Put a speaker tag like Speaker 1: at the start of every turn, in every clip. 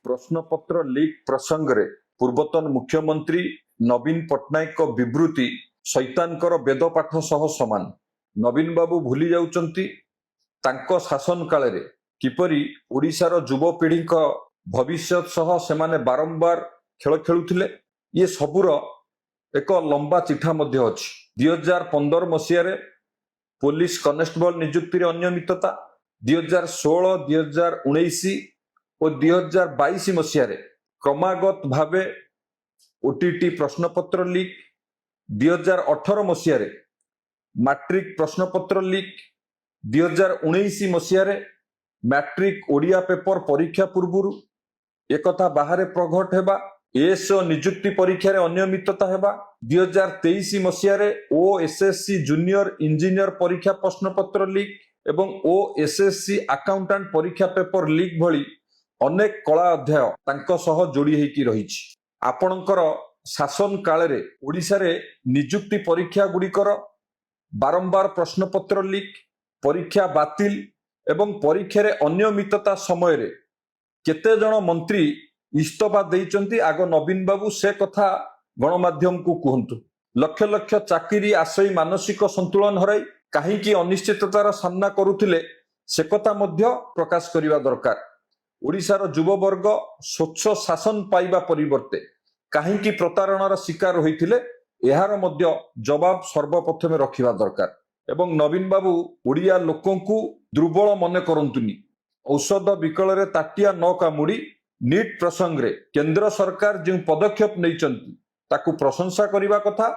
Speaker 1: प्रश्नपत्र लीक प्रसंग रे पूर्वतन मुख्यमंत्री नवीन पट्टनायक विवृत्ति शैतानकर वेदपाठ सह समान। नवीन बाबू भूली जाउचंती तांको शासन काल रे किपरि ओडिशार युवपीढ़ी भविष्य सह सेमाने बारंबार खेल खेलुथिले। ये सबुर एक लंबा चिठा मध्य अछि। 2015 मसीह रे पुलिस कनेस्टेबल नियुक्ति रे अनियमितता, 2016, 2019 और 2022 मसीह रे क्रमागत भावे ओटीटी प्रश्नपत्र लीक, 2018 मसीह रे मैट्रिक प्रश्नपत्र लीक, 2019 मसीह रे मैट्रिक ओडिया पेपर परीक्षा पूर्व एक कथा बाहर प्रकट हेबा, एएसओ नियुक्ति परीक्षा रे अनियमितता हेबा, 2023 मसीह रे ओएसएससी जूनियर इंजीनियर परीक्षा प्रश्नपत्र लीक एवं ओएसएससी अकाउंटेंट परीक्षा पेपर लीक भली अनेक कला अध्याय तांको सह जोड़ी हेकी रहिछि। आपणकर शासन काल रे ओडिशा रे नियुक्ति परीक्षा गुड़िकर बारंबार प्रश्नपत्र लीक, परीक्षा बातिल एवं परीक्षा रे अनियमितता समय रे केते जण मंत्री इस्तफा देइचंती। आग नवीन बाबू से कथा गणमाध्यम को कहतु। लक्ष लक्ष चाकरी आशय मानसिक संतुलन हराई कहीं अनिश्चिततार सामना करुथिले से कथा मध्य प्रकाश करिवा दरकार। ओडिशार युववर्ग स्वच्छ शासन पाइबा परिवर्ते कहीं प्रतारणार शिकार होइथिले एहार मध्य जवाब सर्वप्रथमे रखिबा दरकार। एवं नवीन बाबू ओडिया लोकंकु दुर्बल मने करंतुनी। औषध विकल रे ताटिया न कामुड़ी नीट प्रसंग रे केंद्र सरकार जो पदक्षेप नैचंती ताकू प्रशंसा करिवा कथा।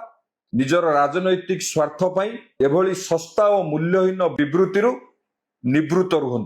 Speaker 1: निजर राजनैतिक स्वार्थ पई एभली सस्ता और मूल्यहीन विवृत्तिरु निवृत्त रुहंतु।